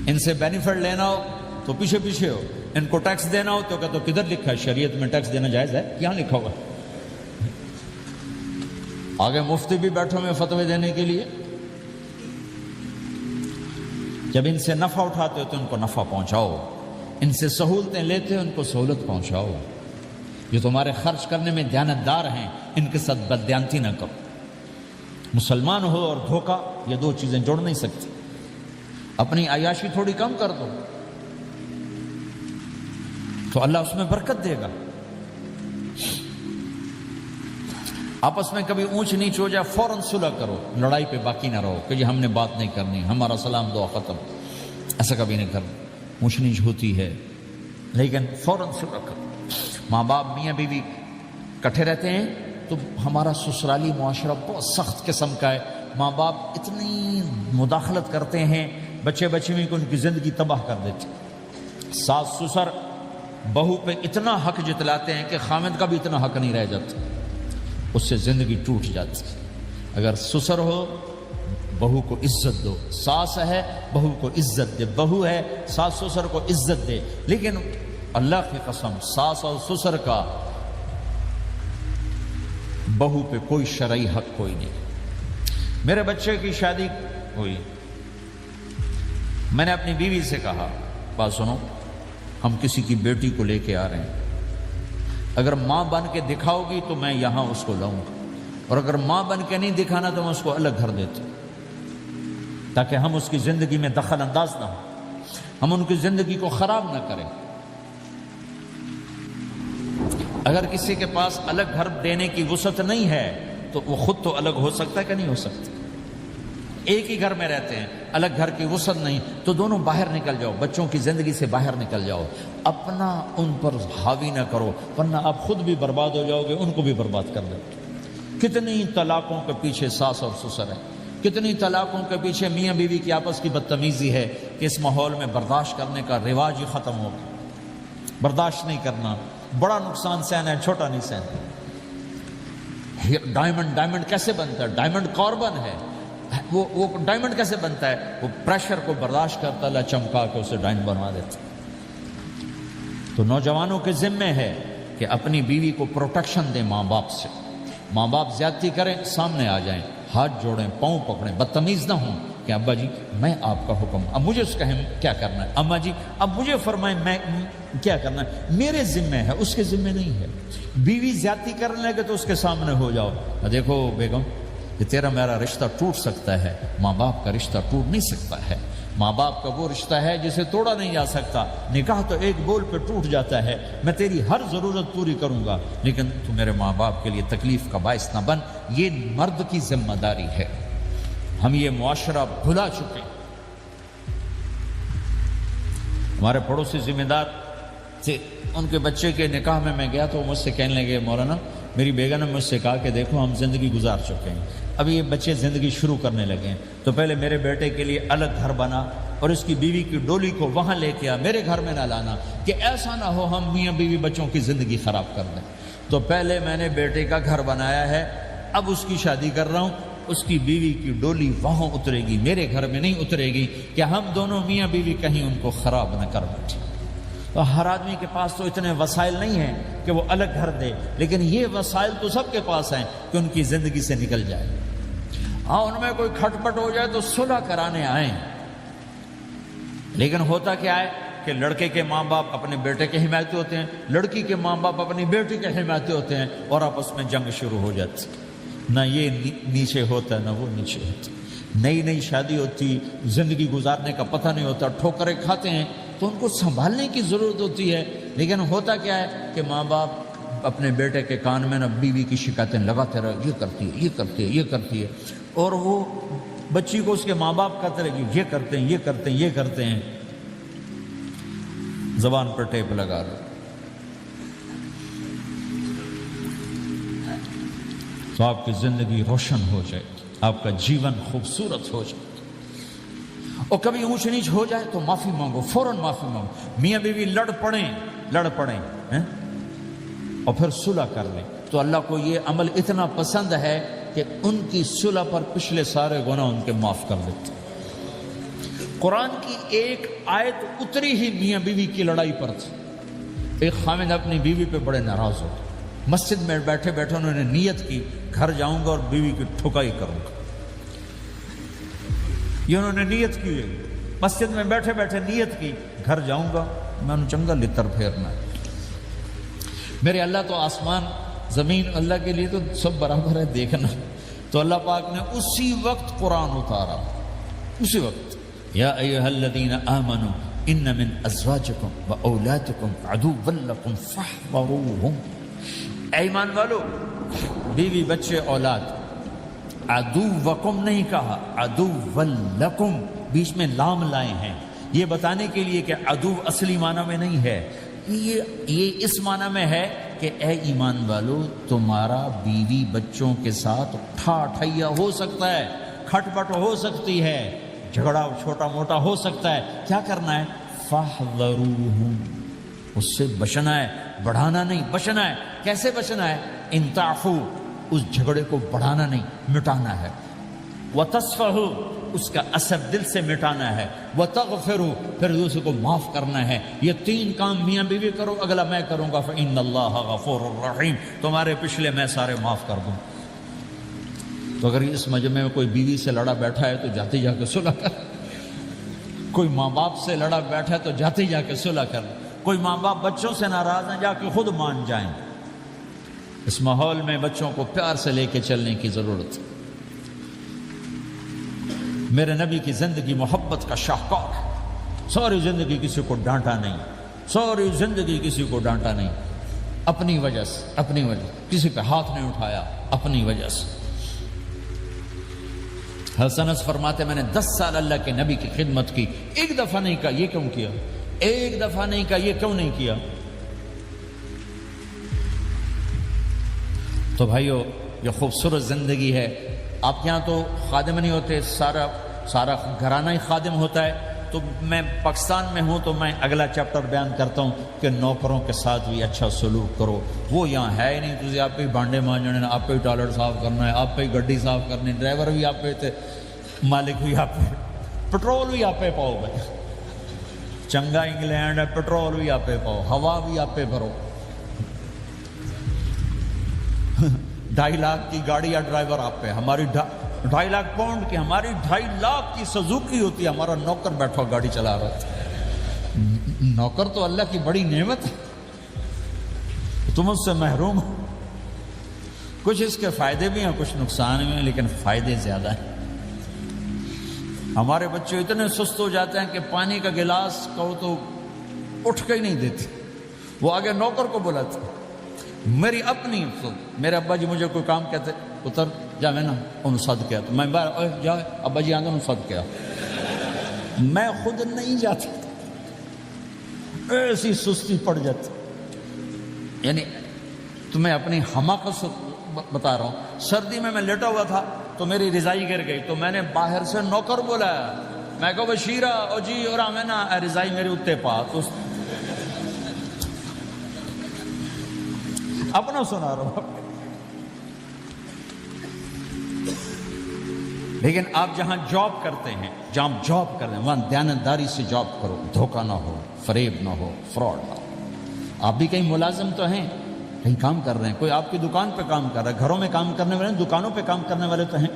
ان سے بینیفٹ لینا ہو تو پیچھے ہو، ان کو ٹیکس دینا ہو تو کہتے ہو کدھر لکھا ہے شریعت میں ٹیکس دینا جائز ہے؟ کیا لکھا ہوگا؟ آگے مفتی بھی بیٹھے ہوئے فتوے دینے کے لیے۔ جب ان سے نفع اٹھاتے ہو تو ان کو نفع پہنچاؤ، ان سے سہولتیں لیتے ہو ان کو سہولت پہنچاؤ۔ جو تمہارے خرچ کرنے میں دیانتدار ہیں ان کے ساتھ بددیانتی نہ کرو۔ مسلمان ہو اور دھوکہ، یہ 2 چیزیں جوڑ نہیں سکتی۔ اپنی عیاشی تھوڑی کم کر دو تو اللہ اس میں برکت دے گا۔ آپس میں کبھی اونچ نیچ ہو جائے فوراً صلح کرو، لڑائی پہ باقی نہ رہو کہ جی ہم نے بات نہیں کرنی، ہمارا سلام دعا ختم، ایسا کبھی نہیں کرنا۔ اونچ نیچ ہوتی ہے لیکن فوراً صلح کرو۔ ماں باپ میاں بیوی کٹھے رہتے ہیں تو ہمارا سسرالی معاشرہ بہت سخت قسم کا ہے، ماں باپ اتنی مداخلت کرتے ہیں، بچے میں کو ان کی زندگی تباہ کر دیتے۔ ساس سسر بہو پہ اتنا حق جتلاتے ہیں کہ خامد کا بھی اتنا حق نہیں رہ جاتا، اس سے زندگی ٹوٹ جاتی ہے۔ اگر سسر ہو بہو کو عزت دو. ساس ہے بہو کو عزت دے, بہو ہے ساس سسر کو عزت دے. لیکن اللہ کی قسم ساس اور سسر کا بہو پہ کوئی شرعی حق کوئی نہیں. میرے بچے کی شادی ہوئی, میں نے اپنی بیوی سے کہا بات سنو, ہم کسی کی بیٹی کو لے کے آ رہے ہیں, اگر ماں بن کے دکھاؤ گی تو میں یہاں اس کو لاؤں گا, اور اگر ماں بن کے نہیں دکھانا تو میں اس کو الگ گھر دیتا ہوں, تاکہ ہم اس کی زندگی میں دخل انداز نہ ہوں, ہم ان کی زندگی کو خراب نہ کریں. اگر کسی کے پاس الگ گھر دینے کی وسعت نہیں ہے تو وہ خود تو الگ ہو سکتا ہے کہ نہیں ہو سکتا؟ ایک ہی گھر میں رہتے ہیں, الگ گھر کی وسعت نہیں, تو دونوں باہر نکل جاؤ, بچوں کی زندگی سے باہر نکل جاؤ, اپنا ان پر حاوی نہ کرو, ورنہ آپ خود بھی برباد ہو جاؤ گے, ان کو بھی برباد کر دو. کتنی طلاقوں کے پیچھے ساس اور سسر ہے, کتنی طلاقوں کے پیچھے میاں بیوی کی آپس کی بدتمیزی ہے کہ اس ماحول میں برداشت کرنے کا رواج ہی ختم ہو گیا. برداشت نہیں کرنا, بڑا نقصان سہنا ہے, چھوٹا نہیں سہنا. ڈائمنڈ کیسے بنتا ہے؟ ڈائمنڈ کاربن ہے. وہ ڈائمنڈ کیسے بنتا ہے؟ وہ پریشر کو برداشت کرتا, اللہ چمکا کے اسے ڈائمنڈ بنوا دیتا. تو نوجوانوں کے ذمے ہے کہ اپنی بیوی کو پروٹیکشن دیں ماں باپ سے. ماں باپ زیادتی کریں, سامنے آ جائیں, ہاتھ جوڑیں, پاؤں پکڑیں, بدتمیز نہ ہوں کہ ابا جی میں آپ کا حکم, اب مجھے اس کہیں کیا کرنا ہے, اماں جی اب مجھے فرمائیں میں کیا کرنا ہے, میرے ذمے ہے, اس کے ذمے نہیں ہے. بیوی زیادتی کرنے لگے تو اس کے سامنے ہو جاؤ, دیکھو بیگم کہ تیرا میرا رشتہ ٹوٹ سکتا ہے, ماں باپ کا رشتہ ٹوٹ نہیں سکتا ہے. ماں باپ کا وہ رشتہ ہے جسے توڑا نہیں جا سکتا. نکاح تو ایک بول پہ ٹوٹ جاتا ہے. میں تیری ہر ضرورت پوری کروں گا, لیکن تو میرے ماں باپ کے لیے تکلیف کا باعث نہ بن. یہ مرد کی ذمہ داری ہے. ہم یہ معاشرہ بھلا چکے. ہمارے پڑوسی ذمہ دار تھے, ان کے بچے کے نکاح میں گیا تو وہ مجھ سے کہنے لگے مولانا میری بیگم نے مجھ سے کہا کہ دیکھو ہم زندگی گزار چکے ہیں, اب یہ بچے زندگی شروع کرنے لگے ہیں, تو پہلے میرے بیٹے کے لیے الگ گھر بنا اور اس کی بیوی کی ڈولی کو وہاں لے کے آ, میرے گھر میں نہ لانا, کہ ایسا نہ ہو ہم میاں بیوی بچوں کی زندگی خراب کر دیں. تو پہلے میں نے بیٹے کا گھر بنایا ہے, اب اس کی شادی کر رہا ہوں, اس کی بیوی کی ڈولی وہاں اترے گی, میرے گھر میں نہیں اترے گی, کہ ہم دونوں میاں بیوی کہیں ان کو خراب نہ کر بیٹھے. تو ہر آدمی کے پاس تو اتنے وسائل نہیں ہیں کہ وہ الگ گھر دے, لیکن یہ وسائل تو سب کے پاس ہیں کہ ان کی زندگی سے نکل جائے. ہاں ان میں کوئی کھٹ پٹ ہو جائے تو صلح کرانے آئیں, لیکن ہوتا کیا ہے کہ لڑکے کے ماں باپ اپنے بیٹے کے حمایتی ہوتے ہیں, لڑکی کے ماں باپ اپنی بیٹی کے حمایتی ہوتے ہیں, اور آپس میں جنگ شروع ہو جاتی. نہ یہ نیچے ہوتا ہے نہ وہ نیچے ہوتا. نئی شادی ہوتی, زندگی گزارنے کا پتہ نہیں ہوتا, ٹھوکریں کھاتے ہیں, تو ان کو سنبھالنے کی ضرورت ہوتی ہے. لیکن ہوتا کیا ہے کہ ماں باپ اپنے بیٹے کے کان میں نہ بیوی کی شکایتیں لگاتے رہے, یہ کرتی ہے, یہ کرتی ہے, یہ کرتی ہے, اور وہ بچی کو اس کے ماں باپ کہتے رہے کہ یہ کرتے ہیں, یہ کرتے ہیں, یہ کرتے ہیں. زبان پر ٹیپ لگا لو. تو آپ کی زندگی روشن ہو جائے, آپ کا جیون خوبصورت ہو جائے. اور کبھی اونچ نیچ ہو جائے تو معافی مانگو, فوراً معافی مانگو. میاں بیوی لڑ پڑیں اور پھر صلح کر لیں, تو اللہ کو یہ عمل اتنا پسند ہے کہ ان کی صلح پر پچھلے سارے گناہ ان کے معاف کر دیتے. قرآن کی ایک آیت اتری ہی میاں بیوی کی لڑائی پر تھی. ایک خامد اپنی بیوی پہ بڑے ناراض ہو, مسجد میں بیٹھے بیٹھے انہوں نے نیت کی گھر جاؤں گا اور بیوی کی ٹھکائی کروں گا. یہ انہوں نے نیت کی ہے, مسجد میں بیٹھے بیٹھے نیت کی گھر جاؤں گا, میں انہوں چنگا لتر پھیرنا ہے. میرے اللہ تو آسمان زمین اللہ کے لیے تو سب برابر ہے دیکھنا. تو اللہ پاک نے اسی وقت قرآن اتارا, اسی وقت, یا ایھا الذین آمنوا ان من ازواجکم و اولادکم عدوا لکم فاحذروہم. اے ایمان والو, بیوی بچے اولاد, عدوکم نہیں کہا, عدو لکم, بیچ میں لام لائے ہیں یہ بتانے کے لیے کہ عدو اصلی معنی میں نہیں ہے, یہ اس معنی میں ہے کہ اے ایمان والو تمہارا بیوی بچوں کے ساتھ ٹھیا ہو سکتا ہے, کھٹ پٹ ہو سکتی ہے, جھگڑا چھوٹا موٹا ہو سکتا ہے. کیا کرنا ہے؟ فاحذروہم, اس سے بچنا ہے, بڑھانا نہیں, بچنا ہے. کیسے بچنا ہے؟ ان تعفو, اس جھگڑے کو بڑھانا نہیں, مٹانا ہے. وتصفحوا اس کا اثر دل سے مٹانا ہے، وتغفروا پھر دوسرے کو معاف کرنا ہے. یہ 3 کام میاں بیوی کرو، اگلا میں کروں گا. فإن اللہ غفور الرحیم، تمہارے پچھلے میں سارے معاف کر دوں. تو اگر اس مجمع میں کوئی بیوی سے لڑا بیٹھا ہے تو جاتے جا کے صلح کر، کوئی ماں باپ سے لڑا بیٹھا ہے تو جاتے جا کے صلح کر، کوئی ماں باپ بچوں سے ناراض ہیں جا کے خود مان جائیں. اس ماحول میں بچوں کو پیار سے لے کے چلنے کی ضرورت ہے. میرے نبی کی زندگی محبت کا شاہکار ہے. ساری زندگی کسی کو ڈانٹا نہیں، ساری زندگی کسی کو ڈانٹا نہیں، اپنی وجہ سے، اپنی وجہ سے کسی پہ ہاتھ نہیں اٹھایا، اپنی وجہ سے. حسن انس فرماتے میں نے 10 سال اللہ کے نبی کی خدمت کی، ایک دفعہ نہیں کہا یہ کیوں کیا، ایک دفعہ نہیں کہا یہ کیوں نہیں کیا. تو بھائیو یہ خوبصورت زندگی ہے. آپ کے یہاں تو خادم نہیں ہوتے، سارا گھرانہ ہی خادم ہوتا ہے. تو میں پاکستان میں ہوں تو میں اگلا چیپٹر بیان کرتا ہوں کہ نوکروں کے ساتھ بھی اچھا سلوک کرو. وہ یہاں ہے ہی نہیں، تجھے آپ پہ ہی بانڈے مانجنے، آپ پہ ہی ٹوائلٹ صاف کرنا ہے، آپ پہ ہی گڈی صاف کرنی، ڈرائیور بھی آپ پہ تھے، مالک بھی آپ پہ، پٹرول بھی آپ پہ پاؤ. بھائی چنگا انگلینڈ ہے، پٹرول بھی آپ پہ پاؤ، ہوا بھی آپ پہ بھرو. 2.5 لاکھ کی گاڑی یا ڈرائیور آپ پہ، ہماری 2.5 لاکھ پاؤنڈ کی، ہماری 2.5 لاکھ کی سزوکی ہوتی ہے. ہمارا نوکر بیٹھا گاڑی چلا رہا ہے. نوکر تو اللہ کی بڑی نعمت ہے، تم اس سے محروم ہو. کچھ اس کے فائدے بھی ہیں، کچھ نقصان بھی ہیں، لیکن فائدے زیادہ ہیں. ہمارے بچے اتنے سست ہو جاتے ہیں کہ پانی کا گلاس کہو تو اٹھ کے ہی نہیں دیتے، وہ آگے نوکر کو بلاتے. میری اپنی میرے ابا جی مجھے کوئی کام کہتے، اتر جا میں نا انہوں صد کیا، تو میں جا ابا جی آندھا انہوں صد کیا، میں خود نہیں جاتا، ایسی سستی پڑ جاتی. یعنی تمہیں اپنی حماقت بتا رہا ہوں. سردی میں لیٹا ہوا تھا تو میری رضائی گر گئی، تو میں نے باہر سے نوکر بولایا، میں کہو بشیرہ او جی اور میں نا رضائی میری اتنے پا، تو اپنا سنا رہا ہوں. لیکن آپ جہاں جاب کرتے ہیں، جہاں جاب کرتے ہیں وہاں دیانتداری سے جاب کرو، دھوکہ نہ ہو، فریب نہ ہو، فراڈ نہ ہو. آپ بھی کہیں ملازم تو ہیں، کہیں کام کر رہے ہیں، کوئی آپ کی دکان پہ کام کر رہا ہے، گھروں میں کام کرنے والے، دکانوں پہ کام کرنے والے تو ہیں.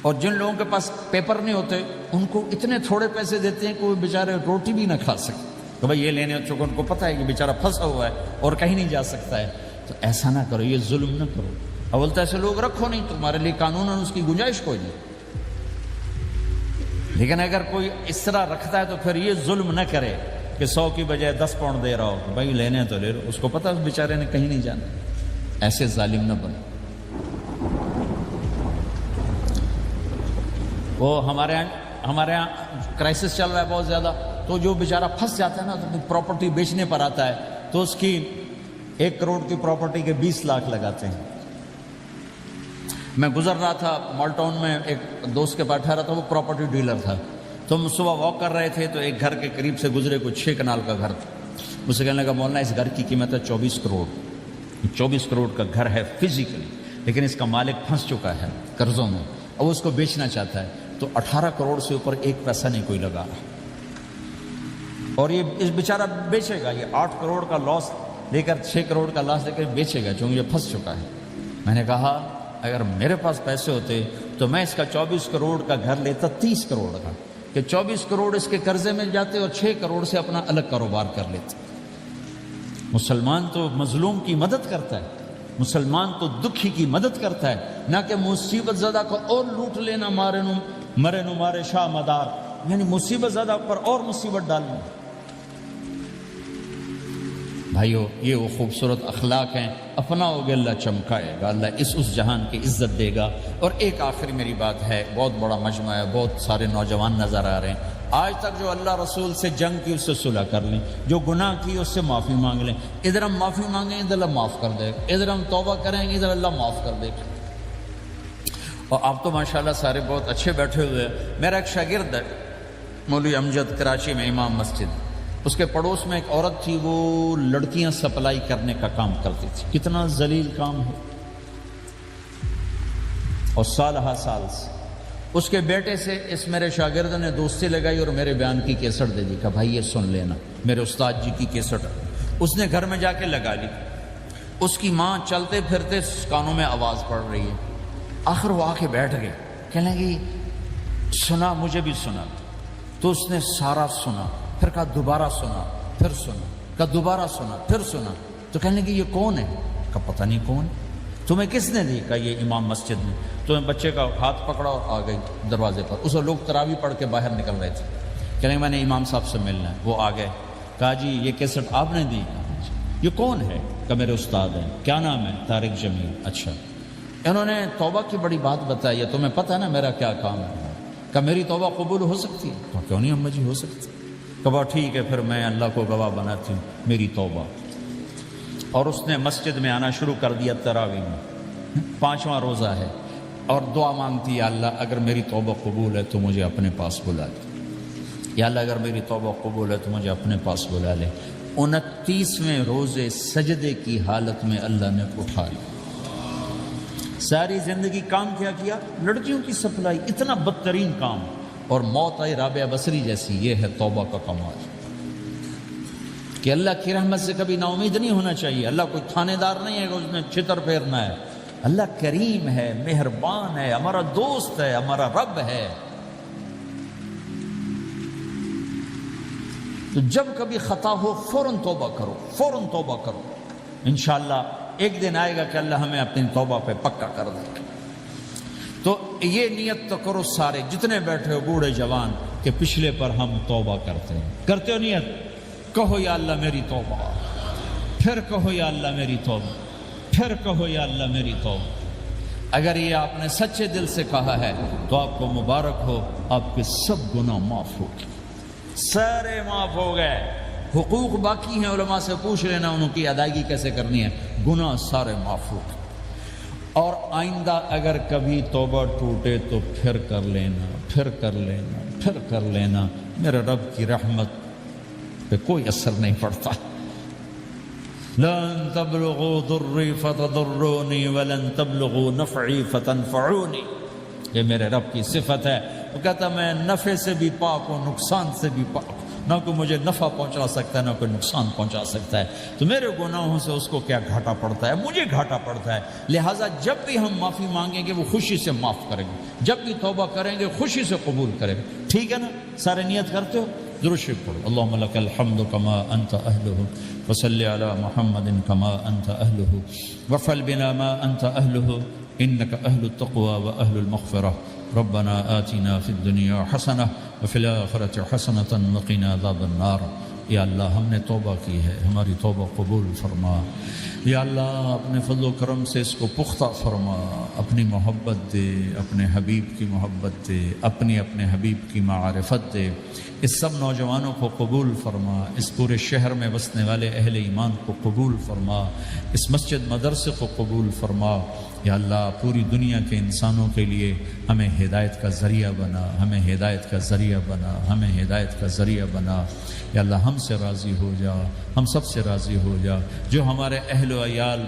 اور جن لوگوں کے پاس پیپر نہیں ہوتے ان کو اتنے تھوڑے پیسے دیتے ہیں کہ وہ بیچارے روٹی بھی نہ کھا سکتے. تو بھائی یہ لینے چونکہ ان کو پتہ ہے کہ بیچارہ پھنسا ہوا ہے اور کہیں نہیں جا سکتا ہے. تو ایسا نہ کرو، یہ ظلم نہ کرو. اول تو ایسے لوگ رکھو نہیں، تمہارے لیے قانون اس کی گنجائش کوئی نہیں. لیکن اگر کوئی اس طرح رکھتا ہے تو پھر یہ ظلم نہ کرے کہ 100 کی بجائے 10 پاؤنڈ دے رہا ہو. بھائی لینے تو لے رہو، اس کو پتہ ہے اس بیچارے نے کہیں نہیں جانا. ایسے ظالم نہ بنو. وہ ہمارے یہاں کرائسس چل رہا ہے بہت زیادہ، تو جو بیچارہ پھنس جاتا ہے نا، تو پراپرٹی بیچنے پر آتا ہے تو اس کی 1 کروڑ کی پراپرٹی کے 20 لاکھ لگاتے ہیں. میں گزر رہا تھا مال ٹاؤن میں، ایک دوست کے پاس ٹھہرا تھا، وہ پراپرٹی ڈیلر تھا. تو ہم صبح واک کر رہے تھے تو ایک گھر کے قریب سے گزرے، کوئی 6 کنال کا گھر تھا. مجھ سے کہنے لگا مولانا اس گھر کی قیمت ہے 24 کروڑ. 24 کروڑ کا گھر ہے فزیکلی، لیکن اس کا مالک پھنس چکا ہے قرضوں میں، اب اس کو بیچنا چاہتا ہے. تو 18 کروڑ سے اوپر 1 پیسہ نہیں کوئی لگا رہا. اور یہ اس بیچارہ بیچے گا، یہ 8 کروڑ کا لاس لے کر، 6 کروڑ کا لاس لے کر بیچے گا چونکہ یہ پھنس چکا ہے. میں نے کہا اگر میرے پاس پیسے ہوتے تو میں اس کا 24 کروڑ کا گھر لیتا 30 کروڑ کا، کہ 24 کروڑ اس کے قرضے میں جاتے اور 6 کروڑ سے اپنا الگ کاروبار کر لیتے. مسلمان تو مظلوم کی مدد کرتا ہے، مسلمان تو دکھی کی مدد کرتا ہے، نہ کہ مصیبت زدہ کو اور لوٹ لینا، مرے نو مارے شاہ مدار، یعنی مصیبت زدہ پر اور مصیبت ڈالنا. بھائیو یہ وہ خوبصورت اخلاق ہیں، اپناؤ گے اللہ چمکائے گا، اللہ اس جہان کی عزت دے گا. اور ایک آخری میری بات ہے، بہت بڑا مجمع ہے، بہت سارے نوجوان نظر آ رہے ہیں. آج تک جو اللہ رسول سے جنگ کی اس سے صلح کر لیں، جو گناہ کی اس سے معافی مانگ لیں. ادھر ہم معافی مانگیں ادھر اللہ معاف کر دے گا، ادھر ہم توبہ کریں گے ادھر اللہ معاف کر دے گا. اور آپ تو ماشاءاللہ سارے بہت اچھے بیٹھے ہوئے ہیں. میرا ایک شاگرد ہے مولوی امجد، کراچی میں امام مسجد، اس کے پڑوس میں ایک عورت تھی، وہ لڑکیاں سپلائی کرنے کا کام کرتی تھی. کتنا ذلیل کام ہے. اور سالہ سال سے اس کے بیٹے سے اس میرے شاگرد نے دوستی لگائی اور میرے بیان کی کیسٹ دے دی کہ بھائی یہ سن لینا، میرے استاد جی کی کیسٹ۔ اس نے گھر میں جا کے لگا لی۔ اس کی ماں چلتے پھرتے کانوں میں آواز پڑ رہی ہے۔ آخر وہ آ کے بیٹھ گئے، کہنے لگی سنا، مجھے بھی سنا۔ تو اس نے سارا سنا، پھر کہا دوبارہ سنا، پھر سنا، کہا دوبارہ سنا، پھر سنا۔ تو کہنے لگی یہ کون ہے؟ کہا پتہ نہیں کون، تمہیں کس نے دی؟ کہا یہ امام مسجد نے۔ تو میں بچے کا ہاتھ پکڑا اور آ گئی دروازے پر۔ اس وقت لوگ تراویح پڑھ کے باہر نکل رہے تھے۔ کہنے میں نے امام صاحب سے ملنا ہے۔ وہ آ گئے، کہا جی یہ کیسٹ آپ نے دی؟ یہ کون ہے؟ کہ میرے استاد ہیں۔ کیا نام ہے؟ طارق جمیل۔ اچھا، انہوں نے توبہ کی بڑی بات بتائی ہے، تمہیں پتہ ہے نا میرا کیا کام ہے؟ کہ میری توبہ قبول ہو سکتی ہے؟ تو کیوں نہیں اماں جی ہو سکتی؟ کہ ٹھیک ہے پھر میں اللہ کو گواہ بناتی ہوں میری توبہ۔ اور اس نے مسجد میں آنا شروع کر دیا تراویح میں۔ 5واں روزہ ہے اور دعا مانگتی ہے اللہ اگر میری توبہ قبول ہے تو مجھے اپنے پاس بلا لے، یا اللہ اگر میری توبہ قبول ہے تو مجھے اپنے پاس بلا لے۔ 29ویں روزے سجدے کی حالت میں اللہ نے اٹھا لیا۔ ساری زندگی کام کیا؟ لڑکیوں کی سپلائی، اتنا بدترین کام، اور موت آئی رابعہ بصری جیسی۔ یہ ہے توبہ کا کمال کہ اللہ کی رحمت سے کبھی نا امید نہیں ہونا چاہیے۔ اللہ کوئی تھانے دار نہیں ہے کہ اس نے چھتر پھیرنا ہے۔ اللہ کریم ہے، مہربان ہے، ہمارا دوست ہے، ہمارا رب ہے۔ تو جب کبھی خطا ہو فوراً توبہ کرو، فوراً توبہ کرو، انشاءاللہ ایک دن آئے گا کہ اللہ ہمیں اپنی توبہ پہ پکا کر دے گا۔ تو یہ نیت تو کرو سارے جتنے بیٹھے ہو، بوڑھے جوان، کہ پچھلے پر ہم توبہ کرتے ہیں۔ کرتے ہو نیت؟ کہو یا اللہ میری توبہ، پھر کہو یا اللہ میری توبہ، پھر کہو یا اللہ میری توبہ۔ اگر یہ آپ نے سچے دل سے کہا ہے تو آپ کو مبارک ہو، آپ کے سب گناہ معاف ہو گئے، سارے معاف ہو گئے۔ حقوق باقی ہیں، علماء سے پوچھ لینا ان کی ادائیگی کیسے کرنی ہے، گناہ سارے معاف ہو گئے۔ اور آئندہ اگر کبھی توبہ ٹوٹے تو پھر کر لینا، پھر کر لینا، پھر کر لینا، میرے رب کی رحمت پہ کوئی اثر نہیں پڑتا۔ لن تبلغوا ضری فتضرونی ولن تبلغوا نفعی فتنفعونی، یہ میرے رب کی صفت ہے۔ وہ کہتا میں نفع سے بھی پاک ہوں، نقصان سے بھی پاک ہوں، نہ کوئی مجھے نفع پہنچا سکتا ہے نہ کوئی نقصان پہنچا سکتا ہے۔ تو میرے گناہوں سے اس کو کیا گھاٹا پڑتا ہے؟ مجھے گھاٹا پڑتا ہے۔ لہٰذا جب بھی ہم معافی مانگیں گے وہ خوشی سے معاف کریں گے، جب بھی توبہ کریں گے خوشی سے قبول کریں گے۔ ٹھیک ہے نا؟ سارے نیت کرتے ہو؟ درود شریف پڑھو۔ اللہم لک الحمد کما انت اہلہ وصلی علی محمد کما انت اہلہ وافعل بنا ما انت اہلہ انک اہل التقوی واہل المغفرہ۔ ربنا آتنا فی الدنیا حسنہ وفی الآخرۃ حسنۃ وقنا عذاب النار۔ یا اللہ ہم نے توبہ کی ہے، ہماری توبہ قبول فرما۔ یا اللہ اپنے فضل و کرم سے اس کو پختہ فرما، اپنی محبت دے، اپنے حبیب کی محبت دے، اپنے حبیب کی معرفت دے۔ اس سب نوجوانوں کو قبول فرما، اس پورے شہر میں بسنے والے اہل ایمان کو قبول فرما، اس مسجد مدرسے کو قبول فرما۔ یا اللہ پوری دنیا کے انسانوں کے لیے ہمیں ہدایت کا ذریعہ بنا، ہمیں ہدایت کا ذریعہ بنا، ہمیں ہدایت کا ذریعہ بنا۔ یا اللہ ہم سے راضی ہو جا، ہم سب سے راضی ہو جا۔ جو ہمارے اہل و عیال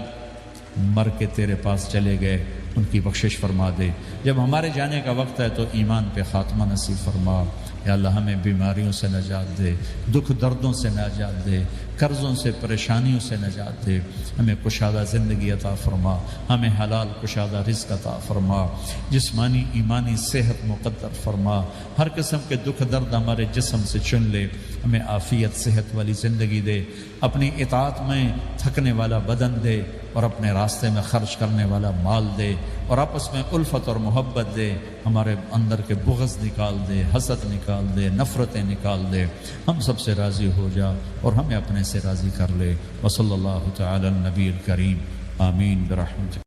مر کے تیرے پاس چلے گئے ان کی بخشش فرما دے۔ جب ہمارے جانے کا وقت ہے تو ایمان پہ خاتمہ نصیب فرما۔ یا اللہ ہمیں بیماریوں سے نجات دے، دکھ دردوں سے نجات دے، قرضوں سے پریشانیوں سے نجات دے۔ ہمیں کشادہ زندگی عطا فرما، ہمیں حلال کشادہ رزق عطا فرما، جسمانی ایمانی صحت مقدر فرما۔ ہر قسم کے دکھ درد ہمارے جسم سے چن لے، ہمیں عافیت صحت والی زندگی دے، اپنی اطاعت میں تھکنے والا بدن دے اور اپنے راستے میں خرچ کرنے والا مال دے، اور آپس میں الفت اور محبت دے، ہمارے اندر کے بغض نکال دے، حسد نکال دے، نفرتیں نکال دے۔ ہم سب سے راضی ہو جا اور ہمیں اپنے سے راضی کر لے۔ وصلی اللہ تعالی النبی الکریم، آمین برحمتک۔